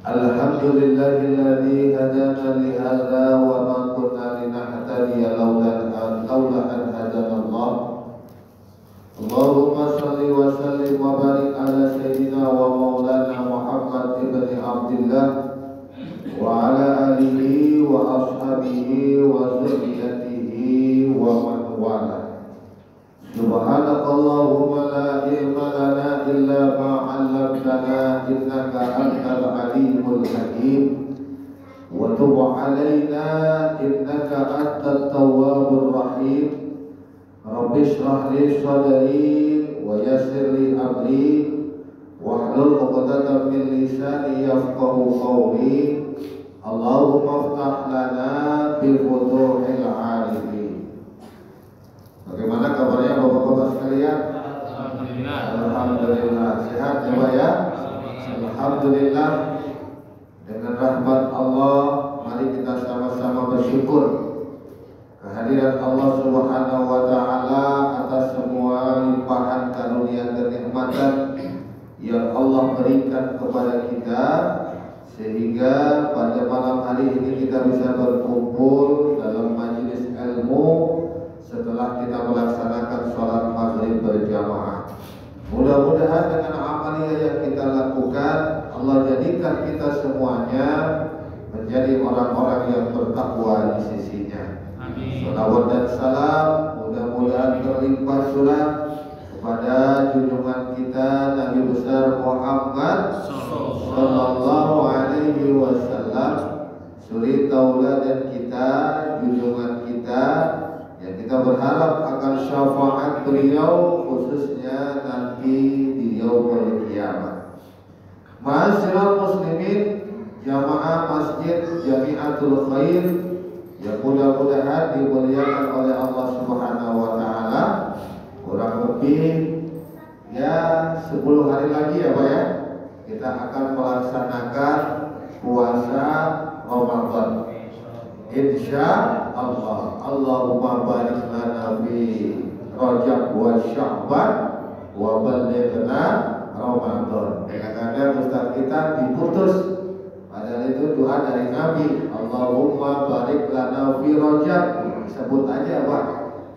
Alhamdulillahilladzi hadana li hadza wa ma kunna linahtadiya laula an hadanallah. Allahumma shalli wa sallim wa barik ala sayyidina wa maulana Muhammad ibn Abdullah wa ala alihi wa ashabihi wa dzurriyyatihi wa man wala. Subhanakallahumma la ilma lana illa ma 'allamtana innaka antal alimul hakim wa tub 'alaina innaka antat tawwabur rahim. Rabbi shrah li sadri wa yassir li amri wahlul 'uqdatam min lisani yafqahu qawli. Allahumma iftah lana bil futuhil 'arifin. Bagaimana kabarnya bapak-bapak sekalian? Alhamdulillah. Alhamdulillah. Sehat ya Pak ya? Alhamdulillah. Dengan rahmat Allah, mari kita sama-sama bersyukur kehadiran Allah Subhanahu wa taala atas semua limpahan karunia kenikmatan yang Allah berikan kepada kita, sehingga pada malam hari ini kita bisa berkumpul dalam majelis ilmu setelah kita melaksanakan sholat maghrib berjamaah. Mudah-mudahan dengan amalia yang kita lakukan, Allah jadikan kita semuanya menjadi orang-orang yang bertakwa di sisinya. Amin. Salawat dan salam mudah-mudahan berlimpah surah kepada junjungan kita Nabi besar Muhammad sallallahu alaihi wasallam, suri tauladan kita, junjungan kita, yang kita berharap akan syafaat beliau khususnya nanti di yaumul qiyamah. Ma'asyiral muslimin, jamaah Masjid Jami'atul Khair yang mudah-mudahan dimuliakan oleh Allah Subhanahu wa taala. Kurang lebih ya 10 hari lagi ya Pak ya, kita akan melaksanakan puasa Ramadan. Insya Allah. Allahumma barik lana fi Rajab wa Sya'ban wa ballighna Ramadan. Kadang-kadang ustaz kita diputus, padahal itu doa dari Nabi. Allahumma barik lana fi Rajab, sebut aja Pak,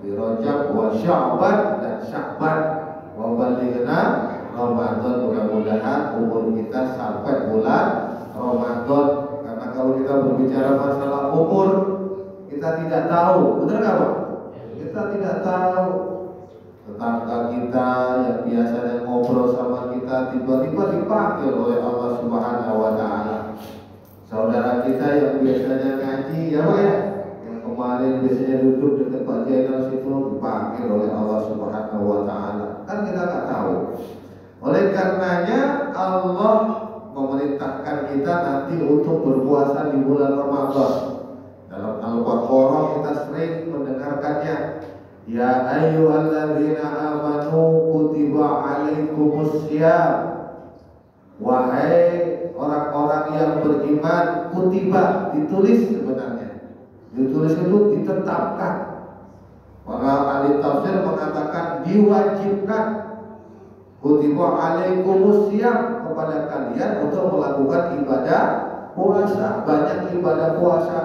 fi Rajab wa Sya'ban dan Sya'ban wa ballighna Ramadan. Mudah-mudahan umur kita sampai bulan Ramadan. Karena kalau kita berbicara masalah umur, kita tidak tahu, benar nggak Pak? Kita tidak tahu. Tetangga kita yang biasanya ngobrol sama kita tiba-tiba dipanggil oleh Allah Subhanahu wa taala. Saudara kita yang biasanya ngaji ya Pak ya, yang kemarin biasanya duduk dekat Pak Jenderal situ dipanggil oleh Allah Subhanahu wa taala. Kan kita nggak tahu. Oleh karenanya Allah memerintahkan kita nanti untuk berpuasa di bulan Ramadan. Dalam Al-Baqarah kita sering mendengarkannya. Ya ayyuhalladzina amanu kutiba alaikumussyam. Wahai orang-orang yang beriman, kutiba ditulis sebenarnya. Ditulis itu ditetapkan. Para ahli tafsir mengatakan diwajibkan. Kutiba alaikumussyam, kepada kalian untuk melakukan ibadah puasa. Banyak ibadah puasa.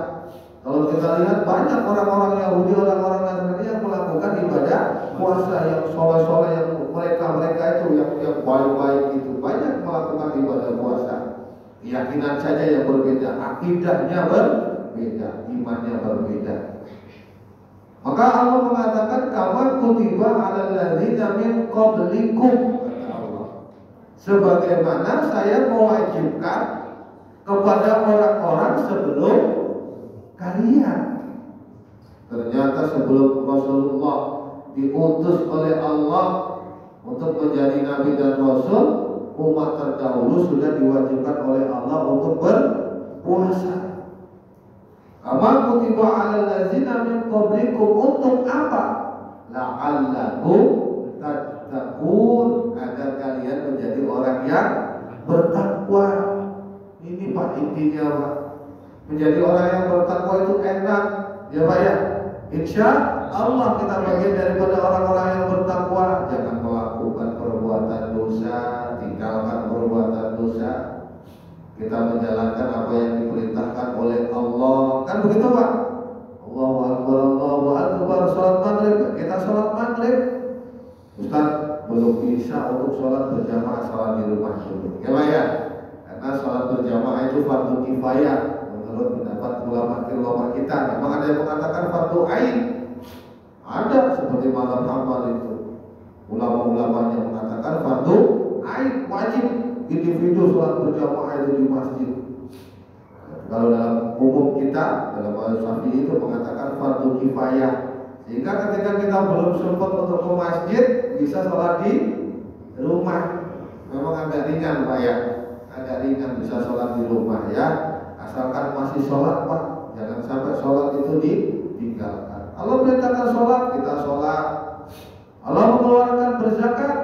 Kalau kita lihat banyak orang-orang Yahudi, orang-orang Nasrani yang melakukan ibadah puasa, yang soleh-soleh, yang mereka itu yang baik-baik itu banyak melakukan ibadah puasa. Keyakinan saja yang berbeda, akidahnya berbeda, imannya berbeda. Maka Allah mengatakan kama kutiba 'alal ladzina min qablikum, sebagaimana saya mewajibkan kepada orang-orang sebelum kalian. Ternyata sebelum Rasulullah diutus oleh Allah untuk menjadi nabi dan rasul, umat terdahulu sudah diwajibkan oleh Allah untuk berpuasa. Kama kutiba 'alal ladzina min qablikum, untuk apa? La'allakum tattaqun, agar kalian menjadi orang yang bertakwa. Ini Pak intinya Pak. Menjadi orang yang bertakwa itu enak ya Pak ya. Insya Allah kita bagian daripada orang-orang yang bertakwa. Jangan melakukan perbuatan dosa, tinggalkan perbuatan dosa, kita menjalankan apa yang diperintahkan oleh Allah. Kan begitu Pak? Allahu Akbar, Allahu Akbar. Sholat maghrib, kita sholat maghrib. Ustaz, belum bisa untuk sholat berjamaah, sholat di rumah dulu. Ya Pak ya? Karena sholat berjamaah itu fardu kifayah menurut pendapat ulama kita. Memang ada yang mengatakan fardu ain. Ada seperti mazhab Hambal itu. Ulama-ulama yang mengatakan fardu ain, wajib individu sholat berjamaah itu di masjid. Kalau dalam umum kita, dalam mazhab Syafi'i itu mengatakan fardu kifayah. Sehingga ketika kita belum sempat untuk ke masjid, bisa sholat di rumah. Memang agak ringan Pak ya, agak ringan bisa sholat di rumah ya. Asalkan masih sholat Pak, jangan sampai sholat itu ditinggalkan. Allah perintahkan sholat, kita sholat. Allah mengeluarkan berzakat.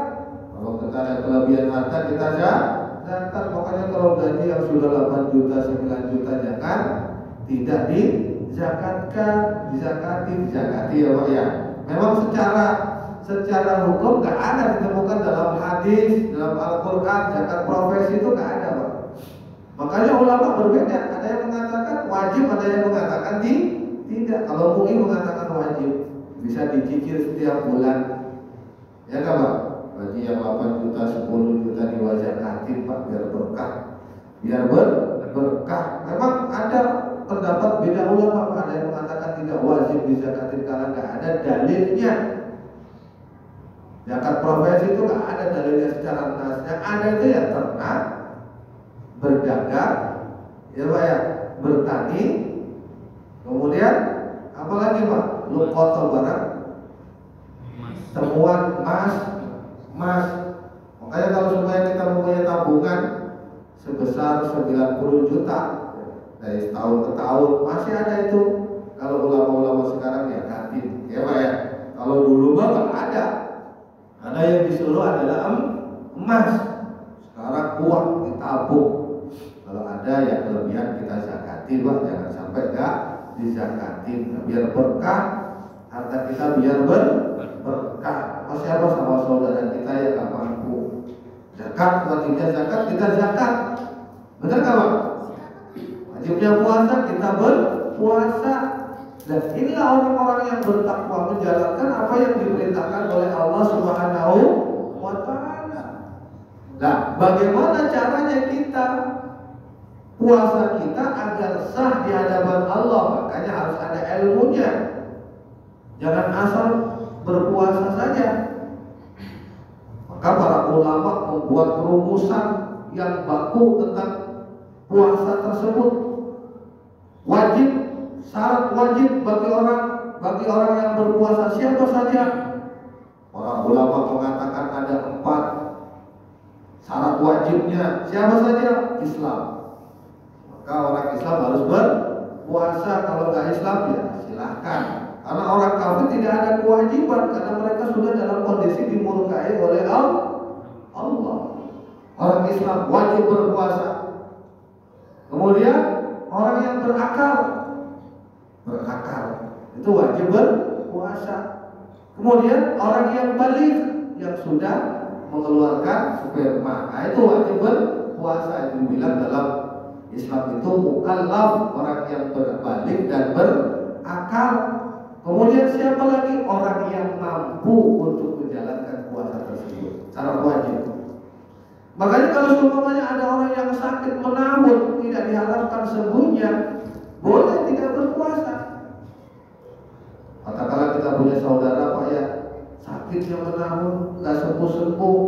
Kalau kita ada kelebihan harta, kita zakat. Makanya kalau gaji yang sudah 8 juta, 9 juta jangan tidak dizakatkan, dizakati ya Pak ya. Memang secara hukum nggak ada ditemukan dalam hadis, dalam Al-Quran zakat profesi itu nggak ada Pak. Makanya ulama berbeda, ada yang mengatakan wajib, ada yang mengatakan tidak. Kalau MUI mengatakan wajib, bisa dicicil setiap bulan. Ya kan Pak? Gaji yang 8 juta, 10 juta diwajibkan Pak, biar berkah. Biar berkah. Memang ada terdapat beda ulama Pak, ada yang mengatakan tidak wajib dizakatin karena nggak ada dalilnya. Zakat profesi itu nggak ada dalilnya secara nas. Yang ada itu ya ternak, berdagang, ya Pak ya, bertani, kemudian apa lagi Pak? Lukoto barang, temuan emas. Makanya kalau supaya kita mempunyai tabungan sebesar 90 juta dari tahun ke tahun masih ada itu. Kalau ulama-ulama sekarang ya kantin, ya Pak ya. Kalau dulu mah nggak ada. Ada yang disuruh adalah emas. Sekarang uang ditabung. Kalau ada yang kelebihan kita zakatin Pak, jangan sampai nggak dizakatin. Biar berkah, harta kita biar berkah. Masih apa sama saudara kita yang nggak mampu. Zakat, wajibnya zakat, kita zakat. Benar nggak Pak? Wajibnya puasa, kita berpuasa. Dan inilah orang-orang yang bertakwa menjalankan apa yang diperintahkan oleh Allah Subhanahu wa Ta'ala. Nah, bagaimana caranya kita puasa kita agar sah di hadapan Allah? Makanya harus ada ilmunya. Jangan asal berpuasa saja. Maka para ulama membuat rumusan yang baku tentang puasa tersebut. Wajib, syarat wajib bagi orang yang berpuasa siapa saja? Para ulama mengatakan ada 4 syarat wajibnya. Siapa saja? Islam. Maka orang Islam harus berpuasa. Kalau nggak Islam ya silahkan. Karena orang kafir tidak ada kewajiban, karena mereka sudah dalam kondisi dimurkai oleh Allah. Orang Islam wajib berpuasa. Kemudian orang yang berakal itu wajib berpuasa. Kemudian orang yang balik, yang sudah mengeluarkan sperma, itu wajib berpuasa. Itu bilang dalam Islam itu mukallaf, orang yang berbalik dan berakal. Kemudian siapa lagi? Orang yang mampu untuk menjalankan puasa tersebut secara wajib. Makanya kalau seumpamanya ada orang yang sakit menahun, tidak diharapkan sembuhnya, boleh tidak berpuasa. Katakanlah kita punya saudara Pak ya, sakitnya menahun, nggak sembuh-sembuh.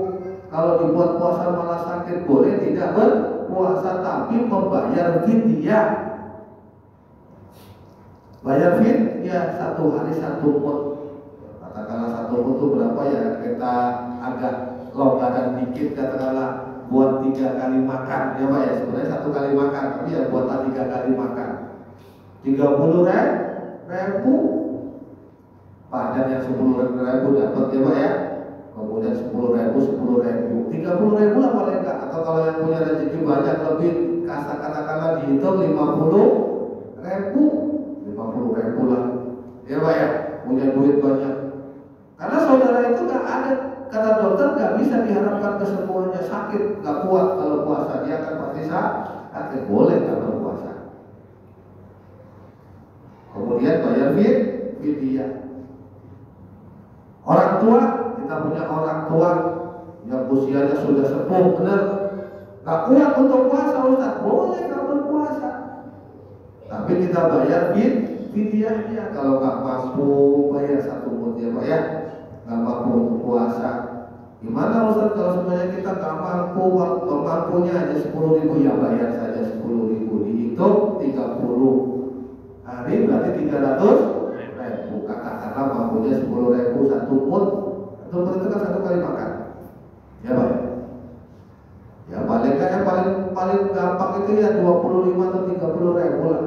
Kalau dibuat puasa malah sakit, boleh tidak berpuasa, tapi membayar fidyah. Bayar fidyah 1 hari 1 mud. Katakanlah 1 mud itu berapa ya? Kita agak longgarkan dikit, katakanlah buat 3 kali makan ya Pak ya. Sebenarnya 1 kali makan, tapi ya buatlah 3 kali makan. 30.000 padan yang 10.000 dapat ya Pak ya. Kemudian 10.000 30.000 lah paling enggak. Atau kalau yang punya rezeki banyak lebih, katakanlah dihitung 50.000 lah ya Pak ya, punya duit banyak. Karena saudara itu nggak ada, kata dokter nggak bisa diharapkan kesembuhannya, sakit nggak kuat kalau puasa, dia tapi boleh tak berpuasa. Kemudian bayar fidyah. Orang tua, kita punya orang tua yang usianya sudah sepuh benar, nggak kuat untuk puasa Ustaz, boleh nggak berpuasa, tapi kita bayar fidyahnya. Kalau nggak mampu bayar 1 mud ya Pak ya, nggak mampu untuk puasa. Gimana Ustaz kalau sebenarnya kita nggak mampu, mampunya aja 10.000, ya bayar saja 10.000, dihitung 30 hari berarti 300.000. Katakanlah mampunya 10.000 1 mud. 1 mud itu kan 1 kali makan, ya Pak. Ya paling gampang itu ya 25 atau 30.000 lah.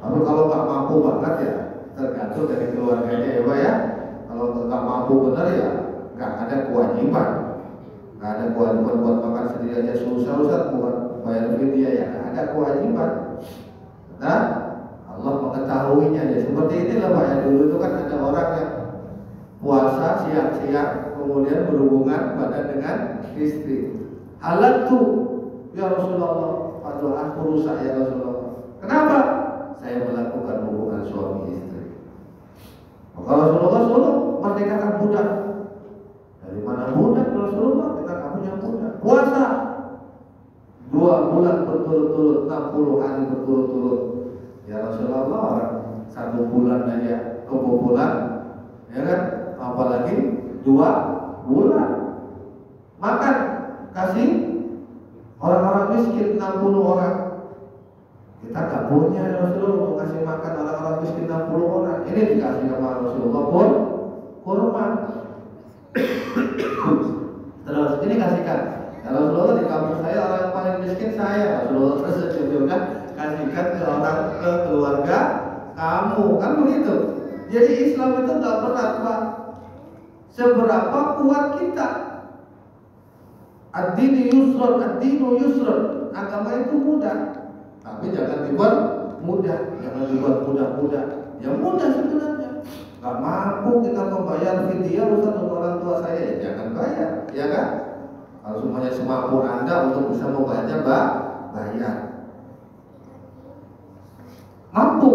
Tapi kalau nggak mampu banget ya tergantung dari keluarganya ya Pak ya. Kalau nggak mampu benar ya nggak ada kewajiban. Nggak ada kewajiban buat makan sendiri aja susah Ustaz, buat bayar fidyah ya nggak ada kewajiban. Nah Allah mengetahuinya ya. Seperti inilah Pak ya, dulu itu kan ada orang yang puasa siang-siang kemudian berhubungan badan dengan istri. Halal tuh ya Rasulullah, padahal aku rusak ya Rasulullah. Kenapa? Saya melakukan hubungan suami istri. Maka Rasulullah suruh merdekakan budak. Dari mana budak Rasulullah? Kita nggak punya budak. Puasa 2 bulan berturut-turut, 60 hari berturut-turut. Ya Rasulullah, orang 1 bulan aja kebobolan, ya kan? Apalagi 2 bulan. Makan kasih orang-orang miskin 60 orang. Kita nggak punya ya Rasulullah untuk kasih makan orang-orang miskin 60 orang. Ini dikasih sama Rasulullah pun kurma. Terus ini kasihkan. Ya Rasulullah, di kampung saya orang yang paling miskin saya. Rasulullah tersenyum juga, kasihkan ke orang, ke keluarga kamu, kan begitu. Jadi Islam itu nggak berat Pak. Seberapa kuat kita. Ad-dinu yusrun, ad-dinu yusrun. Agama itu mudah, tapi jangan dibuat mudah, jangan dibuat mudah-mudah. Yang mudah sebenarnya. Gak mampu kita membayar fidyah Ustaz untuk orang tua saya, ya jangan bayar, ya kan? Kalau semuanya semampu Anda untuk bisa membayarnya, bayar. Mampu.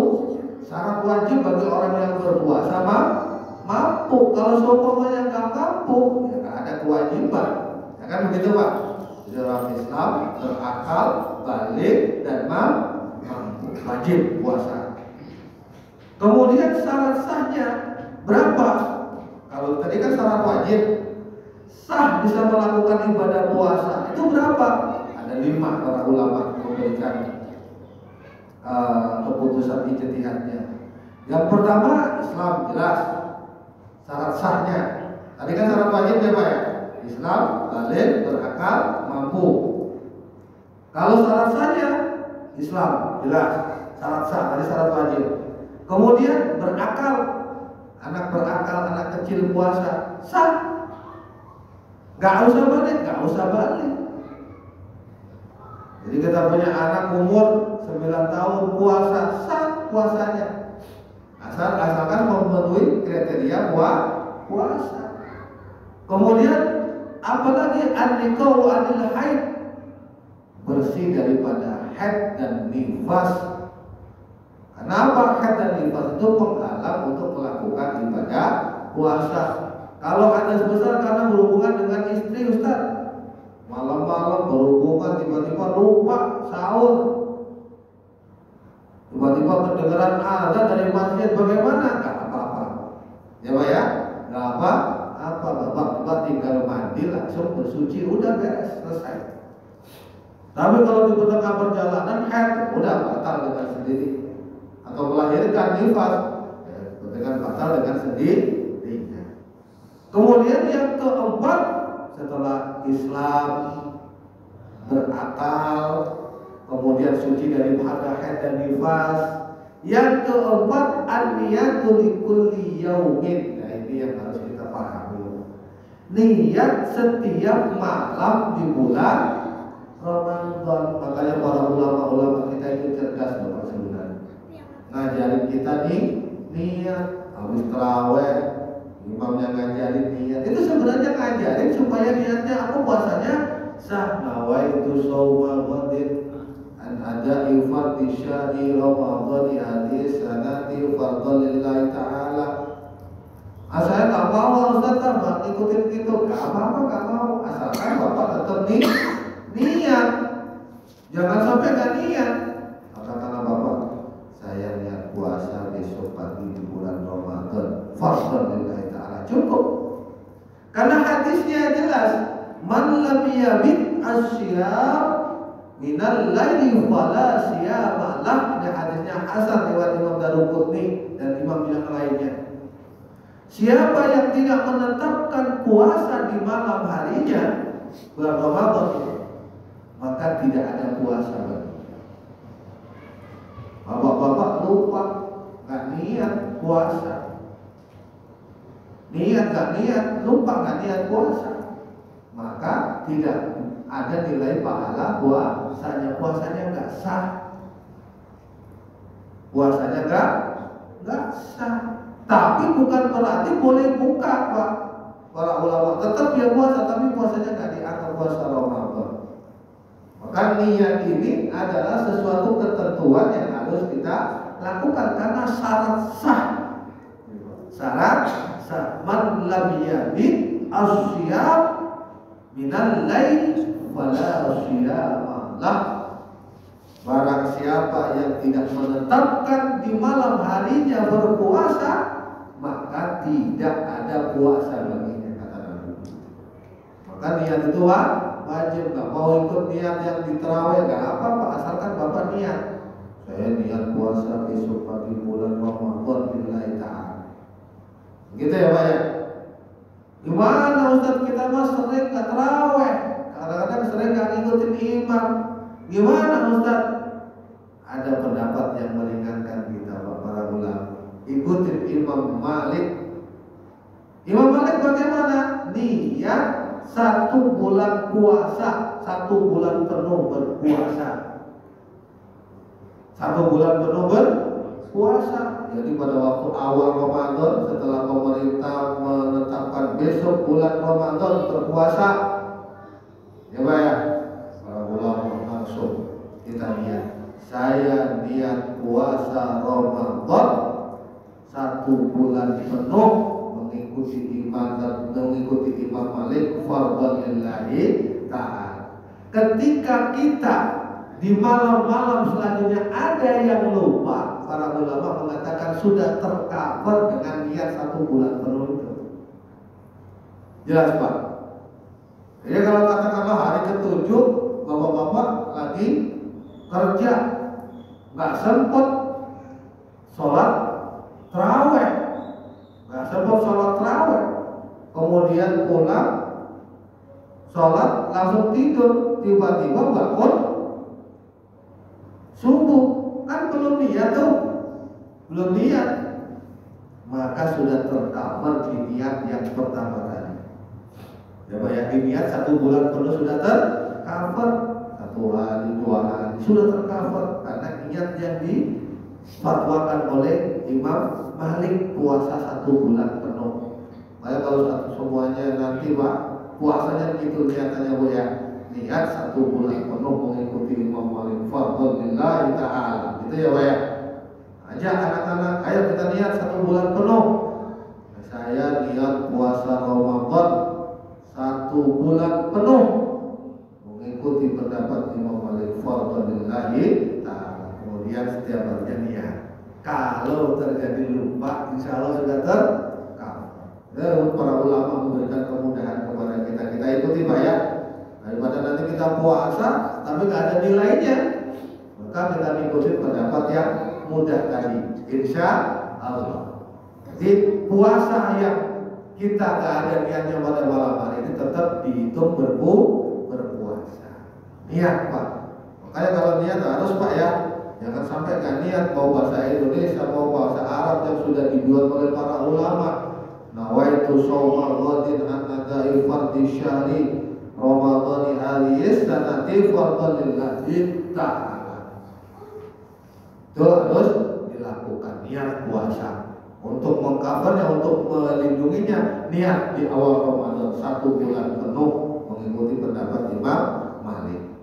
Syarat wajib bagi orang yang berpuasa mampu. Kalau seumpamanya nggak mampu, ya nggak ada kewajiban. Ya kan begitu Pak? Jadi orang Islam berakal, balik dan mampu, wajib puasa. Kemudian syarat sahnya berapa? Kalau tadi kan syarat wajib, sah bisa melakukan ibadah puasa itu berapa? Ada 5 para ulama memberikan keputusan ijtihadnya. Yang pertama Islam jelas syarat sahnya. Tadi kan syarat wajib ya Pak ya? Islam, balik, berakal, mampu. Kalau syarat sahnya Islam jelas syarat sah, tadi syarat wajib. Kemudian berakal, anak berakal, anak kecil puasa sah. Gak usah balik. Jadi kita punya anak umur 9 tahun puasa sah puasanya. Asalkan memenuhi kriteria puasa. Kemudian apalagi an-niqau anil haid, bersih daripada haid dan nifas. Kenapa haid dan nifas itu penghalang untuk melakukan ibadah puasa? Kalau ada sebesar karena berhubungan dengan istri Ustaz, malam-malam berhubungan tiba-tiba lupa sahur, tiba-tiba kedengaran azan dari masjid, bagaimana? Gak apa-apa, ya Pak ya, gak apa-apa, Bapak tinggal mandi langsung bersuci, udah beres, selesai. Tapi kalau di tengah perjalanan haid, udah batal dengan sendiri, atau melahirkan nifas, dengan batal dengan sendirinya. Kemudian yang keempat, setelah Islam, berakal, kemudian suci dari haid dan nifas, yang keempat an-niyatu likulli yaumin. Nah ini yang harus kita pahami. Niat setiap malam di bulan Ramadan. Makanya para ulama-ulama kita itu cerdas Bapak sebenarnya. Ngajarin kita nih niat habis tarawih, imamnya ngajarin niat. Itu sebenarnya ngajarin supaya niatnya aku puasanya sah. Nawaitu shawma ghadin an ada'i fardhi syahri Ramadhani hadis sanati fardhan lillahi ta'ala. Saya nggak mau Ustaz Bang ikutin gitu, nggak apa-apa, nggak mau, asalkan Bapak tetap niat, jangan sampai nggak niat. Katakanlah Bapak, saya niat puasa besok pagi di bulan Ramadan, fardhan lillahi ta'ala, cukup. Karena hadisnya jelas, man lam yabit asyam minal laili fala siyama lah. Ini hadisnya hasan riwayat Imam Daruqutni dan imam yang lainnya. Siapa yang tidak menetapkan puasa di malam harinya bulan Ramadan, maka tidak ada puasa lagi. Bapak-bapak lupa, nggak niat puasa. Niat gak niat, lupa gak niat puasa, maka tidak ada nilai pahala puasanya gak sah. Puasanya gak sah. Tapi bukan berarti boleh buka, Pak. Para ulama tetap dia puasa, tapi puasanya gak dianggap puasa Ramadan. Maka niat ini adalah sesuatu ketentuan yang harus kita lakukan karena syarat sah. Syarat man lam yabit asyam minal lail fala syiyama lah. Barang siapa yang tidak menetapkan di malam harinya berpuasa, maka tidak ada puasa baginya, kata Nabi. Maka niat itu wajib. Gak mau ikut niat yang di tarawih gak apa-apa, asalkan Bapak niat, saya niat puasa besok pagi bulan Ramadan lillahi ta'ala. Gitu ya Pak ya. Gimana Ustaz, kita mah sering gak tarawih, kadang-kadang sering gak ngikutin imam. Gimana Ustaz? Ada pendapat yang meringankan kita Pak, para ulama. Ikutin Imam Malik. Imam Malik bagaimana? Niat 1 bulan puasa, 1 bulan penuh berpuasa, 1 bulan penuh berpuasa. Jadi pada waktu awal Ramadan, setelah pemerintah menetapkan besok bulan Ramadan berpuasa, ya Pak ya, para ulama langsung kita niat, saya niat puasa Ramadan 1 bulan penuh mengikuti Imam Malik fardhan lillahi ta'ala. Ketika kita di malam-malam selanjutnya ada yang lupa, para ulama mengatakan sudah tercover dengan niat 1 bulan penuh itu. Jelas Pak? Jadi kalau katakanlah hari ke-7 bapak-bapak lagi kerja, nggak sempat sholat tarawih, kemudian pulang sholat langsung tidur, tiba-tiba bangun subuh, kan belum niat tuh, maka sudah tercover di niat yang pertama tadi. Ya Pak ya, niat 1 bulan penuh sudah tercover, 1 hari 2 hari sudah tercover karena niat yang difatwakan oleh Imam Malik puasa 1 bulan penuh. Makanya kalau semuanya nanti Pak puasanya begitu niatannya Bu ya, niat 1 bulan penuh mengikuti Imam Malik fardhan lillahi ta'ala, gitu ya Pak ya. Ajak anak-anak, ayo kita niat 1 bulan penuh. Saya niat puasa Ramadan 1 bulan penuh mengikuti pendapat Imam Malik fardhan lillahi ta'ala. Kemudian setiap harinya niat. Kalau terjadi lupa, insya Allah sudah tercover. Para ulama memberikan kemudahan kepada kita. Kita ikuti Pak ya. Daripada nanti kita puasa tapi nggak ada nilainya, maka kita ikuti pendapat yang mudah tadi. Insya Allah. Jadi puasa yang kita nggak ada niatnya pada malam hari ini tetap dihitung berpuasa. Niat Pak. Makanya kalau niat harus Pak ya. Jangan sampai nggak niat, mau bahasa Indonesia mau bahasa Arab yang sudah dibuat oleh para ulama. Nawaitu shawma ghadin an ada'i fardhi syahri Ramadhani hadis sanati fardhan lillahi ta'ala. Itu harus dilakukan, niat puasa. Untuk mengcovernya, untuk melindunginya, niat di awal Ramadan 1 bulan penuh mengikuti pendapat Imam Malik.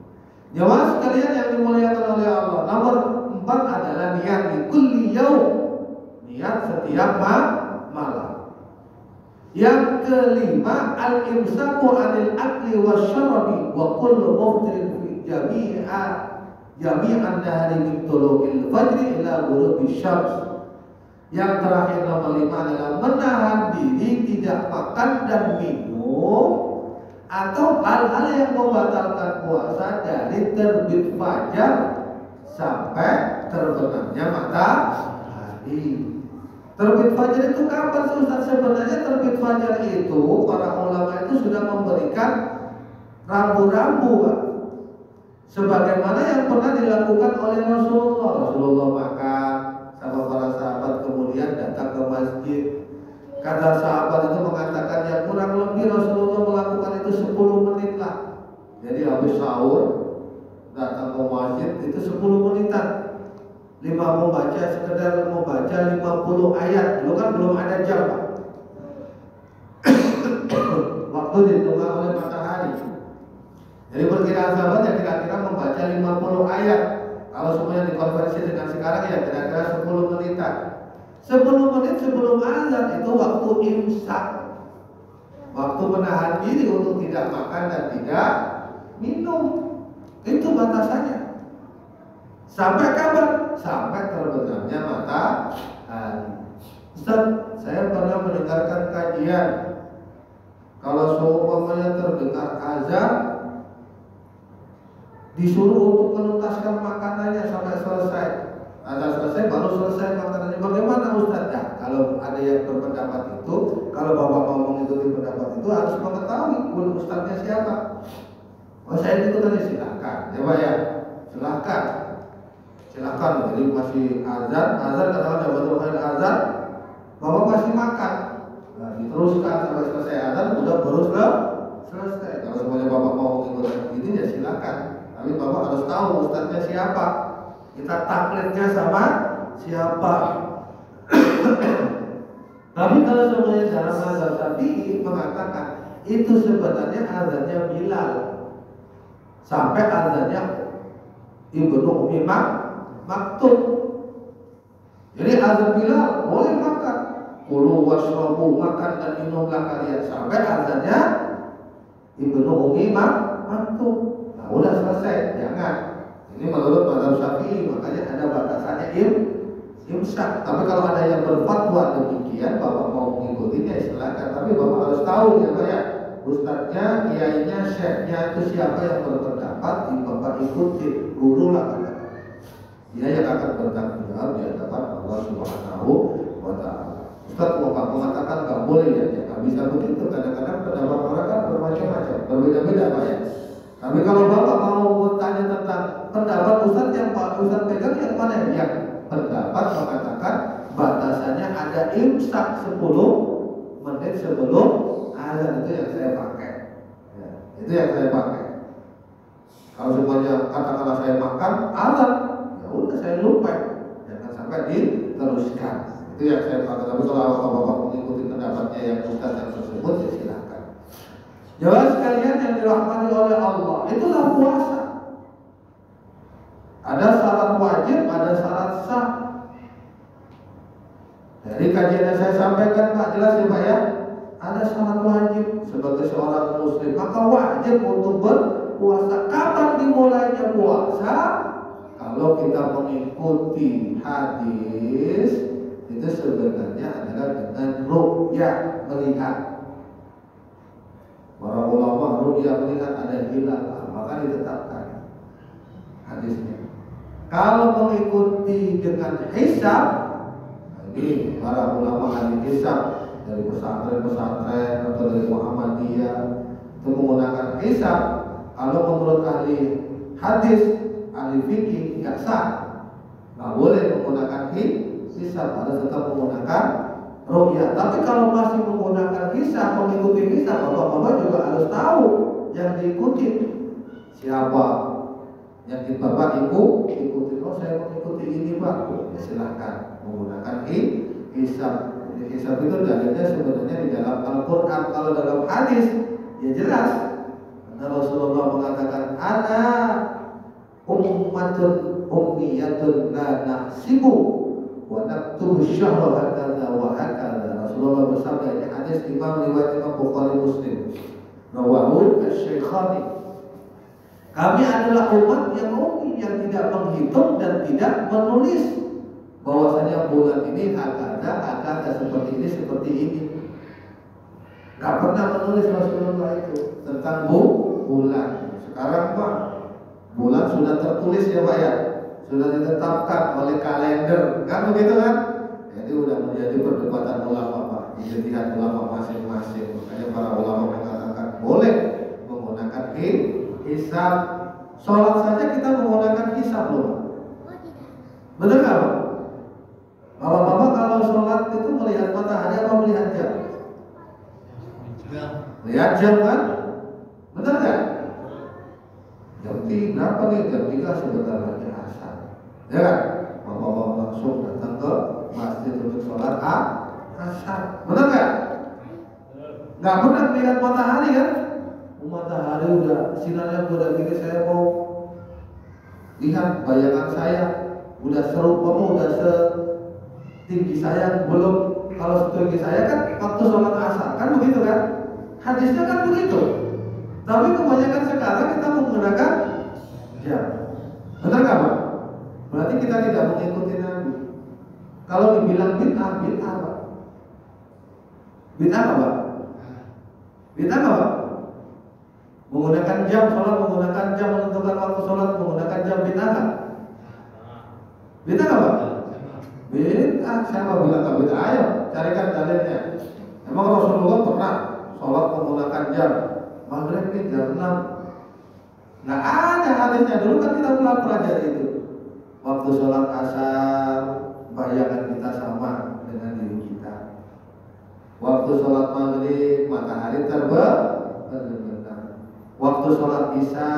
Jemaah sekalian yang dimuliakan oleh Allah, nomor 4 adalah niat di kulli yaum, niat setiap malam. Yang kelima, al-imsaku anil akli wasyarabi wa kullu muftirin fi jami'an nahari min tulu'il fajri ila ghurubi syams. Yang terakhir nomor 5 adalah menahan diri tidak makan dan minum atau hal-hal yang membatalkan puasa dari terbit fajar sampai terbenamnya matahari. Terbit fajar itu kapan sih Ustaz? Sebenarnya terbit fajar itu para ulama itu sudah memberikan rambu-rambu, Pak. Sebagaimana yang pernah dilakukan oleh Rasulullah. Rasulullah makan sama para sahabat, kemudian datang ke masjid. Kata sahabat itu mengatakan ya kurang lebih Rasulullah melakukan itu 10 menit lah. Jadi habis sahur datang ke masjid itu 10 menitan. 5 membaca, sekedar membaca 50 ayat. Dulu kan belum ada jam, Pak. Waktu ditentukan oleh matahari. Jadi perkiraan sahabat ya kira-kira membaca 50 ayat. Kalau semuanya dikonversi dengan sekarang ya kira-kira 10 menitan. 10 menit sebelum azan itu waktu imsak. Waktu menahan diri untuk tidak makan dan tidak minum. Itu batasannya. Sampai kapan? Sampai terbenamnya matahari. Ustaz, saya pernah mendengarkan kajian kalau seumpamanya terdengar azan disuruh untuk menuntaskan makanannya sampai selesai. Azan selesai baru selesai makanannya. Bagaimana Ustaz? Ya, kalau ada yang berpendapat itu, kalau Bapak mau mengikuti pendapat itu harus mengetahui Ustaznya siapa. Oh saya ikutan, silakan. Ya Pak ya, silakan. Silakan. Jadi masih azan katakan Jabatul Khair azan, Bapak masih makan. Nah, diteruskan sampai selesai azan, udah baru selesai. Kalau semuanya Bapak mau mengikuti ini ya silakan. Tapi Bapak harus tahu Ustaznya siapa. Kita taklidnya sama siapa. Tapi kalau semuanya dalam mazhab Syafi'i mengatakan itu sebenarnya azannya Bilal sampai azannya Ibnu Ummi Maktum. Jadi azan Bilal boleh makan, kulu washrabu, makan dan minumlah kalian sampai azannya Ibnu Ummi Maktum. Nah, udah selesai, jangan. Ini menurut mazhab Syafi'i, makanya ada batasannya imsak. Tapi kalau ada yang berfatwa demikian, Bapak mau mengikutinya silakan. Tapi Bapak harus tahu ya Pak ya, ustadznya, kiainya, syekhnya itu siapa yang berpendapat, Bapak ikuti, guru lah kan. Dia yang akan bertanggung jawab di hadapan Allah Subhanahu wa Ta'ala. Ustaz mau mengatakan nggak boleh ya, nggak bisa begitu. Kadang-kadang pendapat orang kan bermacam-macam, berbeda-beda Pak ya. Tapi kalau Bapak mau bertanya tentang pendapat Ustaz yang Pak Ustaz pegang yang mana? Yang pendapat mengatakan batasannya ada imsak 10 menit sebelum azan, itu yang saya pakai. Ya, itu yang saya pakai. Kalau semuanya katakanlah saya makan azan, ya udah saya lupa, jangan sampai diteruskan. Itu yang saya pakai. Tapi kalau Bapak mengikuti pendapatnya yang Ustaz yang tersebut ya silakan. Jemaah sekalian yang dirahmati oleh Allah, itulah puasa. Ada syarat wajib, ada syarat sah. Dari kajian yang saya sampaikan Pak, jelas ya Pak ya. Ada syarat wajib sebagai seorang muslim, maka wajib untuk berpuasa. Kapan dimulainya puasa? Kalau kita mengikuti hadis, itu sebenarnya adalah dengan ru'yah, melihat. Para ulama ru'yah melihat ada hilal, maka ditetapkan hadisnya. Kalau mengikuti dengan hisab, ini para ulama ahli hisab dari pesantren-pesantren atau dari Muhammadiyah itu menggunakan hisab. Kalau menurut ahli hadis, ahli fikih nggak sah, nggak boleh menggunakan hisab, harus tetap menggunakan ru'yah. Tapi kalau masih menggunakan hisab, mengikuti hisab, Bapak-bapak juga harus tahu yang diikuti siapa. Yang Bapak ikuti. Oh saya mengikuti ini Pak, ya silahkan menggunakan hisab. Hisab itu dalilnya sebenarnya di dalam Al-Quran. Kalau dalam hadis ya jelas Karena Rasulullah mengatakan ana ummatun ummiyatun la nahsibu wa naktubu syahra hakadha wa hakadha. Rasulullah bersabda, ini hadis Imam riwayat Imam Bukhari Muslim, rawahu asy-Syaikhani. Kami adalah umat yang ummi, yang tidak menghitung dan tidak menulis bahwasanya bulan ini hakadha seperti ini. Gak pernah menulis Rasulullah itu tentang bulan. Sekarang Pak, bulan sudah tertulis ya Pak ya, sudah ditetapkan oleh kalender, kan begitu kan? Jadi udah menjadi perdebatan ulama Pak, ijtihad ulama masing-masing. Makanya para ulama mengatakan boleh menggunakan hisab. Sholat saja kita menggunakan hisab loh Pak. Benar nggak Pak? Bapak-bapak kalau sholat itu melihat matahari apa melihat jam? Lihat jam kan? Benar nggak? Jam 3 berapa nih? Jam 3 sebentar lagi asar. Ya kan? Bapak-bapak langsung datang ke masjid untuk sholat asar. Benar nggak? Nggak pernah melihat matahari kan? Matahari udah sinarnya udah gini, saya mau lihat bayangan saya udah serupa, udah setinggi saya belum. Kalau setinggi saya kan waktu sholat asar kan begitu kan? Hadisnya kan begitu. Tapi kebanyakan sekarang kita menggunakan jam. Benar nggak Pak? Berarti kita tidak mengikuti Nabi. Kalau dibilang bid'ah Pak. Bid'ah apa Pak? Bid'ah apa Pak? Menggunakan jam sholat, menggunakan jam menentukan waktu sholat, menggunakan jam bid'ah kan? Bid'ah apa? Bid'ah. Siapa bilang nggak bid'ah? Ayo carikan dalilnya. Emang Rasulullah pernah sholat menggunakan jam? Maghrib ini jam 6. Nggak ada hadisnya. Dulu kan kita pernah pelajari itu. Waktu sholat asar, bayangan kita sama dengan diri kita. Waktu sholat maghrib, matahari terbit. Waktu sholat isya,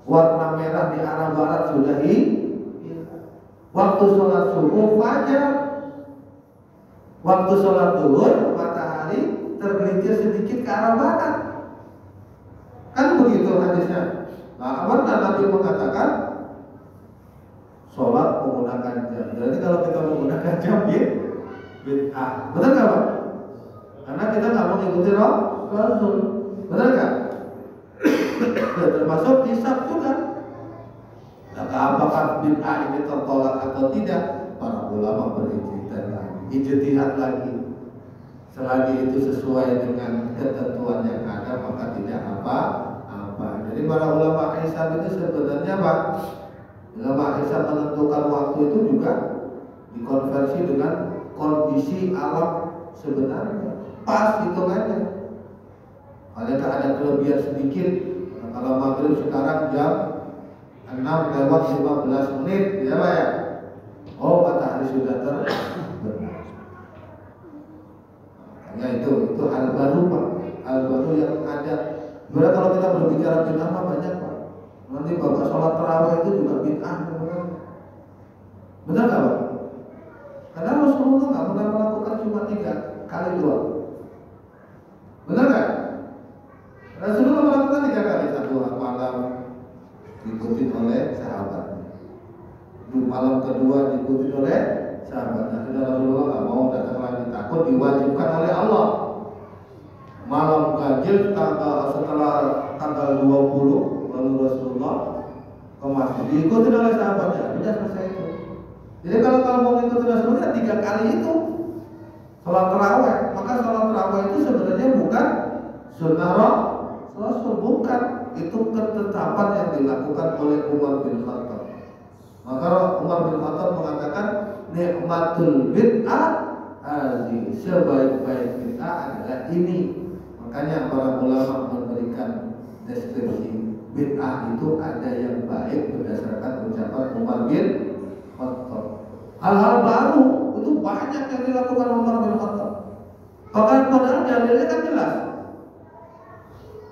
warna merah di arah barat sudah hilang. Waktu sholat subuh, fajar. Waktu sholat zuhur, matahari tergelincir sedikit ke arah barat. Kan begitu hadisnya. Nah, Nabi mengatakan sholat menggunakan jam. Jadi kalau kita menggunakan jam bid'ah. Benar nggak Pak? Karena kita nggak mengikuti Rasul. Benar nggak? Termasuk hisab juga. Apakah bid'ah ini tertolak atau tidak? Para ulama berijtihad lagi. Selagi itu sesuai dengan ketentuan yang ada, maka tidak apa-apa. Jadi para ulama hisab itu sebenarnya Pak, ulama hisab menentukan waktu itu juga dikonversi dengan kondisi alam sebenarnya. Pas hitungannya. Adakah ada kelebihan sedikit? Kalau maghrib sekarang jam 6 lewat 15 menit, ya Pak ya? Oh, matahari sudah terbenam. Ya itu hal baru Pak, hal baru yang ada. Berarti kalau kita berbicara bid'ah banyak Pak. Nanti Bapak sholat tarawih itu juga bid'ah, benar nggak Pak? Karena Rasulullah nggak pernah melakukan cuma 3 kali doang. Benar nggak? Rasulullah melakukan 3 kali, satu malam diikuti oleh sahabatnya, malam kedua diikuti oleh sahabatnya. Sudah Rasulullah nggak mau datang lagi, takut diwajibkan oleh Allah. Malam ganjil setelah tanggal 20 lalu Rasulullah ke masjid diikuti oleh sahabatnya. Sudah selesai itu. Jadi kalau mau mengikuti Rasulullah 3 kali itu sholat tarawih, maka sholat tarawih itu sebenarnya bukan sunnah Rasul, bukan, itu ketetapan yang dilakukan oleh Umar bin Khattab. Maka Umar bin Khattab mengatakan nikmatul bid'ah hazi, sebaik-baik bid'ah adalah ini. Makanya para ulama memberikan deskripsi bid'ah itu ada yang baik berdasarkan ucapan Umar bin Khattab. Hal-hal baru itu banyak yang dilakukan Umar bin Khattab. Padahal dalilnya kan jelas.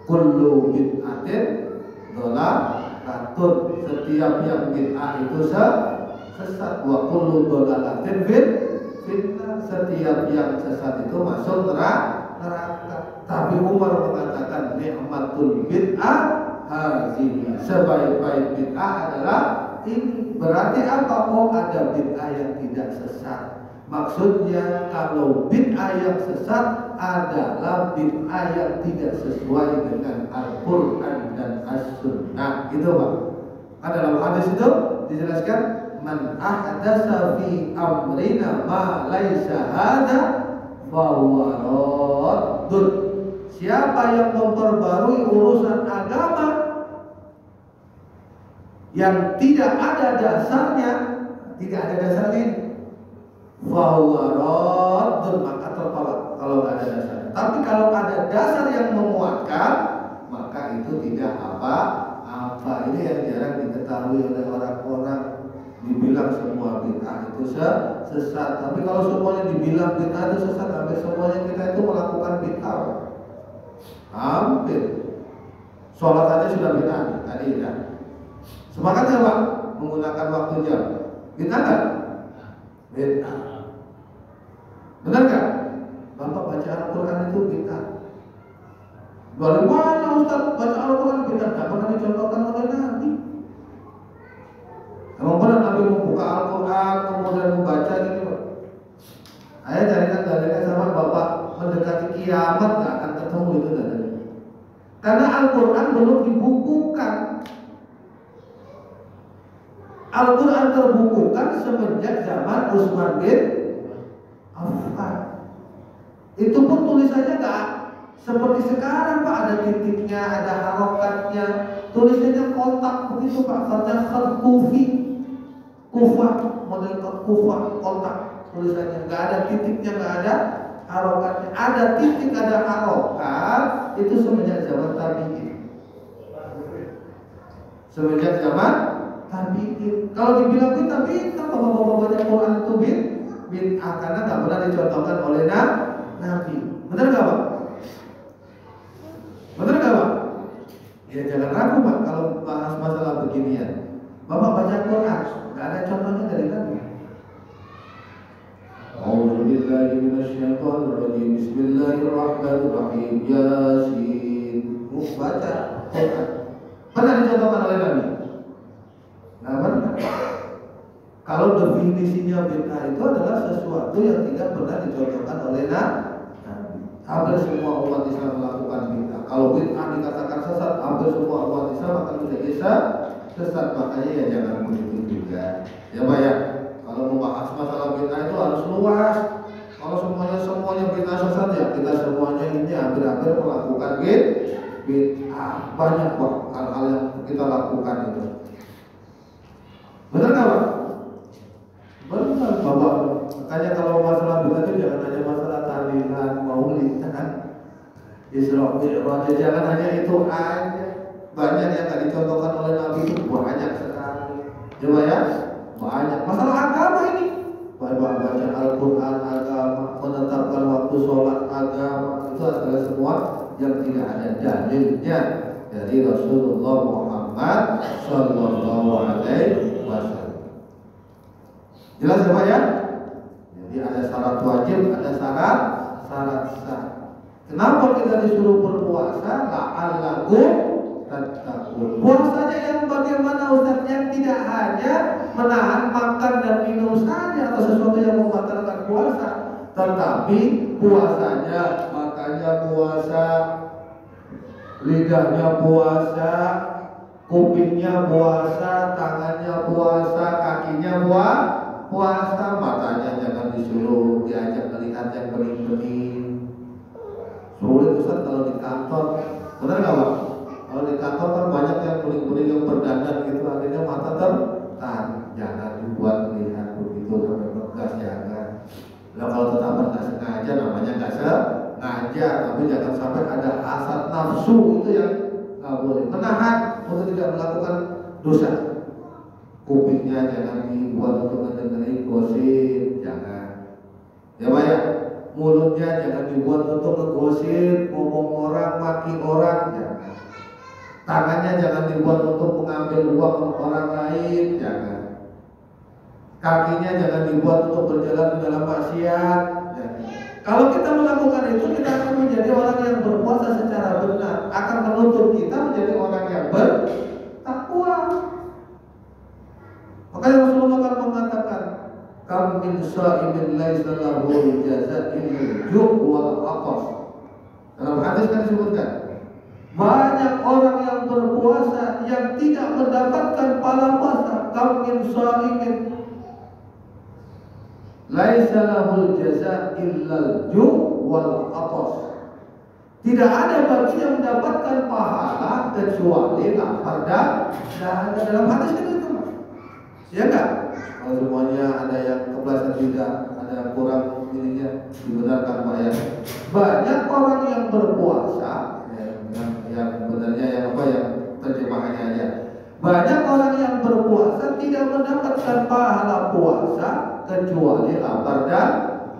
Kullu bid'atin dhalalatin, setiap yang bid'ah itu sesat. Wa kullu dhalalatin fitnah, setiap yang sesat itu masuk neraka. neraka. Tapi Umar mengatakan ni'matul bid'ah hazihi, sebaik-baik bid'ah adalah ini. Berarti apa? Oh, ada bid'ah yang tidak sesat. Maksudnya kalau bid'ah yang sesat adalah bid'ah yang tidak sesuai dengan Al-Quran dan As-Sunnah. Gitu Pak. Kan dalam hadis itu dijelaskan, man ahdatsa fi amrina ma laisa hada fahuwa raddun. Siapa yang memperbarui urusan agama yang tidak ada dasarnya, fahuwa raddun, maka tertolak kalau tidak ada dasar. Tapi kalau ada dasar yang menguatkan, maka itu tidak apa-apa. Ini yang jarang diketahui oleh orang-orang. Dibilang semua bid'ah itu sesat. Tapi kalau semuanya dibilang bid'ah itu sesat, hampir semuanya kita itu melakukan bid'ah. Hampir. Sholat aja sudah bid'ah tadi ya. Semangat ya Pak menggunakan waktu jam. Bid'ah kan? Bid'ah. Benar kan? Bapak baca Al-Quran itu bid'ah. Dari mana Ustaz baca Al-Quran bid'ah? Tidak pernah dicontohkan oleh Nabi. Emang pernah Nabi membuka Al-Quran kemudian membaca gitu Pak? Ayah carikan dalilnya sama Bapak mendekati kiamat gak akan ketemu itu dalilnya. Karena Al-Quran belum dibukukan. Al-Quran terbukukan semenjak zaman Utsman bin Affan. Itu pun tulisannya gak seperti sekarang Pak, ada titiknya, ada harokatnya. Tulisannya kotak begitu Pak, katanya khat kufi. Kufah, model kufah, kotak tulisannya, nggak ada titiknya, nggak ada harokatnya. Ada titik, ada harokat, itu semenjak zaman tabi'in. Semenjak zaman tabi'in. Kalau dibilang tabi'in, bapak-bapak baca Quran itu bid'ah karena nggak pernah dicontohkan oleh Nabi. Benar nggak Pak? Benar nggak Pak? Ya jangan ragu Pak kalau bahas masalah beginian. Bapak baca Quran, nggak ada contohnya dari Nabi. A'udzubillahi minasyaitonirrajim. Bismillahirrahmanirrahim. Yasin. Baca Quran. Pernah dicontohkan oleh Nabi? Nggak pernah. Kalau definisinya bid'ah itu adalah sesuatu yang tidak pernah dicontohkan oleh Nabi. Hampir semua umat Islam melakukan bid'ah. Kalau bid'ah dikatakan sesat, hampir semua umat Islam akan menjadi sesat. Makanya ya jangan begitu juga. Ya Pak ya, kalau membahas masalah bid'ah itu harus luas. Kalau semuanya bid'ah sesat, ya kita semuanya ini hampir-hampir melakukan bid'ah. Banyak Pak hal-hal yang kita lakukan itu. Benar nggak Pak? Benar Bapak. Makanya kalau masalah bid'ah itu jangan hanya masalah tahlilan, maulid, Isra Mi'raj, jangan hanya itu aja. Banyak yang tadi dicontohkan oleh Nabi itu banyak sekali. Coba ya, banyak. Masalah agama ini, baca Al-Quran agama, menetapkan waktu sholat agama, itu adalah semua yang tidak ada dalilnya dari Rasulullah Muhammad Sallallahu Alaihi Wasallam. Jelas ya Pak ya? Jadi ada syarat wajib, ada syarat sah. Kenapa kita disuruh berpuasa? La'allakum tattaqun. Puasanya yang bagaimana Ustaz? Yang tidak hanya menahan makan dan minum saja atau sesuatu yang membatalkan puasa, tetapi puasanya, makannya puasa, lidahnya puasa, kupingnya puasa, tangannya puasa, kakinya puasa, matanya jangan disuruh diajak melihat yang bening-bening. Sulit Ustaz kalau di kantor, benar nggak Pak? Kalau di kantor kan banyak yang bening-bening yang berdandan gitu, akhirnya mata tertarik. Jangan dibuat melihat begitu sampai bekas, jangan. Nah kalau tetap nggak sengaja, namanya nggak sengaja, tapi jangan sampai ada hasad nafsu, itu yang nggak boleh. Menahan untuk tidak melakukan dosa. Kupingnya jangan dibuat untuk mendengar gosip, jangan. Ya Pak ya. Mulutnya jangan dibuat untuk ngegosip, ngomong orang, maki orang, jangan. Tangannya jangan dibuat untuk mengambil uang orang lain, jangan. Kakinya jangan dibuat untuk berjalan di dalam maksiat, jangan. Kalau kita melakukan itu, kita akan menjadi orang yang berpuasa secara benar, akan menuntut kita menjadi orang yang bertakwa. Makanya Rasulullah kan mengatakan, kam min sha'imin laisa lahu jazaa'un ju' wal 'atas. Dalam hadis kan disebutkan, banyak orang yang berpuasa yang tidak mendapatkan pahala puasa. Kam min sha'imin laisa lahu jaza' illal ju' wal 'atas. Tidak ada bagi yang mendapatkan pahala kecuali lapar dan dahaga. Dalam hadis kan itu, ya enggak? Kalau semuanya ada yang kebelasan tidak, ada yang kurang ininya, dibenarkan Pak ya. Banyak orang yang berpuasa, yang benarnya yang apa, yang terjemahannya aja. Banyak orang yang berpuasa tidak mendapatkan pahala puasa kecuali lapar dan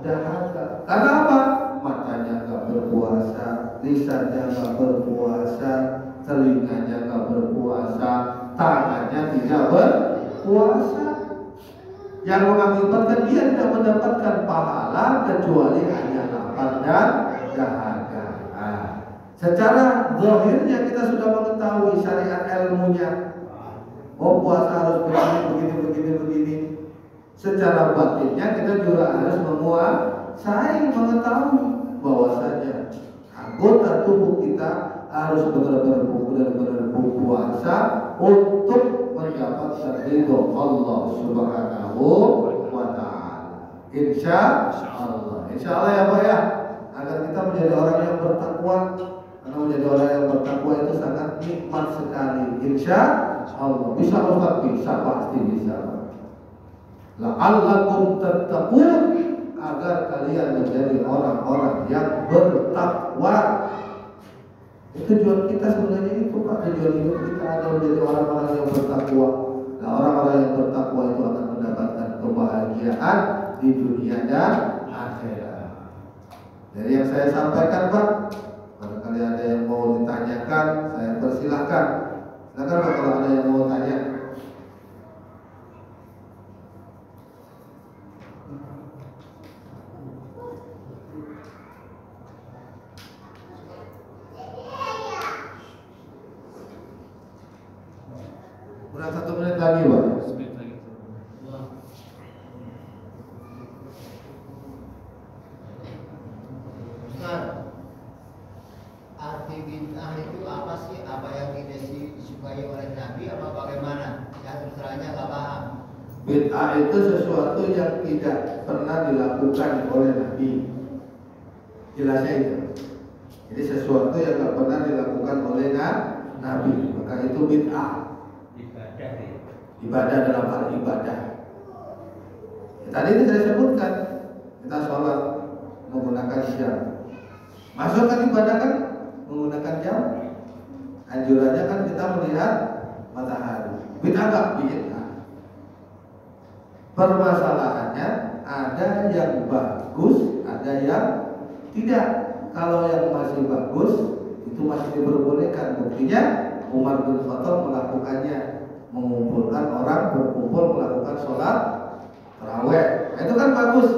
dahaga. Karena apa? Matanya nggak berpuasa, lisannya nggak berpuasa, telinganya nggak berpuasa, tangannya tidak berpuasa. Yang mengakibatkan dia tidak mendapatkan pahala kecuali hanya lapar dan dahaga. Nah, secara zahirnya kita sudah mengetahui syariat ilmunya. Oh, puasa harus begini. Secara batinnya kita juga harus menguasai, mengetahui bahwasanya anggota tubuh kita harus benar-benar berpuasa untuk mendapatkan ridho Allah Subhanahu wa Ta'ala. Insya Allah ya Pak ya, agar kita menjadi orang yang bertakwa. Karena menjadi orang yang bertakwa itu sangat nikmat sekali. Insya Allah. Bisa Ustaz? Bisa, pasti bisa. La'allakum tattaqun, agar kalian menjadi orang-orang yang bertakwa. Tujuan kita sebenarnya itu Pak, tujuan hidup kita adalah menjadi orang-orang yang bertakwa. Nah, orang-orang yang bertakwa itu akan mendapatkan kebahagiaan di dunia dan akhirat. Jadi yang saya sampaikan Pak, barangkali ada yang mau ditanyakan, saya persilahkan. Silakan Pak kalau ada yang mau tanya. Kurang 1 menit lagi Pak. Ustaz, arti bid'ah itu apa sih? Apa yang tidak disukai oleh Nabi apa bagaimana? Ya terserahnya nggak paham. Bid'ah itu sesuatu yang tidak pernah dilakukan oleh Nabi. Jelasnya itu. Jadi sesuatu yang tidak pernah dilakukan oleh Nabi, maka itu bid'ah. Ibadah dalam hal ibadah. Ya, tadi itu saya sebutkan, kita sholat menggunakan jam. Masukkan ibadah kan menggunakan jam. Anjurannya kan kita melihat matahari. Bid'ah enggak? Bid'ah. Permasalahannya ada yang bagus, ada yang tidak. Kalau yang masih bagus itu masih diperbolehkan. Buktinya Umar bin Khattab melakukannya, mengumpulkan orang berkumpul melakukan sholat tarawih. Nah, itu kan bagus,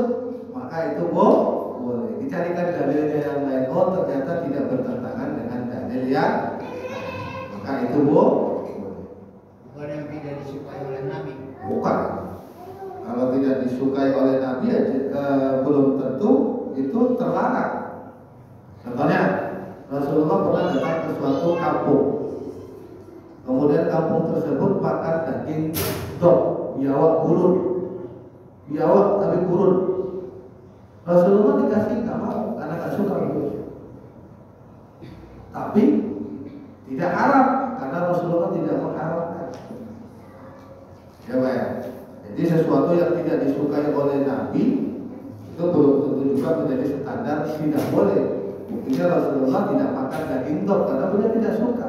maka itu boleh. Dicarikan dalilnya yang lain. Oh, ternyata tidak bertentangan dengan dalil yang maka itu boleh. Bukan yang tidak disukai oleh Nabi. Bukan. Kalau tidak disukai oleh Nabi belum tentu itu terlarang. Contohnya Rasulullah pernah datang ke suatu kampung. Kemudian kampung tersebut makan daging dog, biawak gurun. Biawak tapi gurun. Rasulullah dikasih nggak mau karena nggak suka gurun. Tapi tidak haram karena Rasulullah tidak mengharamkan. Ya Pak ya. Jadi sesuatu yang tidak disukai oleh Nabi itu belum tentu juga menjadi standar tidak boleh. Buktinya Rasulullah tidak makan daging dog karena beliau tidak suka.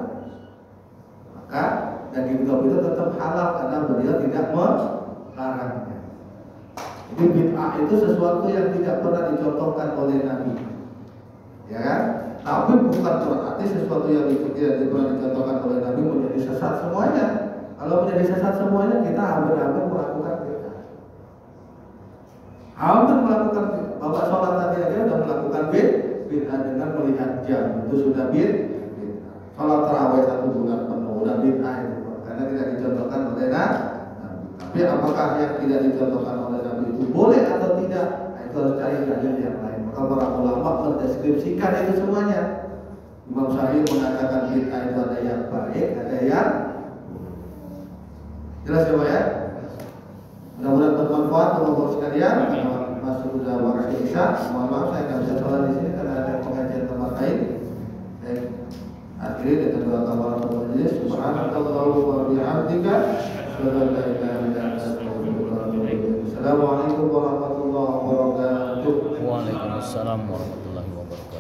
Maka daging dog itu tetap halal karena beliau tidak melarangnya. Jadi bid'ah itu sesuatu yang tidak pernah dicontohkan oleh Nabi, ya kan? Tapi bukan berarti sesuatu yang tidak pernah dicontohkan oleh Nabi menjadi sesat semuanya. Kalau menjadi sesat semuanya, kita hampir melakukan bid'ah. Hampir melakukan bid'ah. Bapak sholat tadi aja sudah melakukan bid'ah dengan melihat jam, itu sudah bid'ah. Sholat tarawih 1 bulan penuh udah bid'ah itu, karena tidak dicontohkan oleh Nabi. Tapi apakah yang tidak dicontohkan oleh Nabi itu boleh atau tidak? Nah, itu harus cari dalil yang lain. Maka para ulama mendeskripsikan itu semuanya. Imam Syafi'i mengatakan bid'ah itu ada yang baik, ada yang jelas ya Pak ya? Mudah-mudahan bermanfaat untuk sekalian. Masuk sudah waktu Isya. Mohon maaf saya tidak bisa sholat di sini karena ada pengajian tempat lain. Akhirnya dengan doa kafaratul majlis. Subhanallah wa bihamdika. Assalamualaikum warahmatullahi wabarakatuh. Waalaikumsalam warahmatullahi wabarakatuh.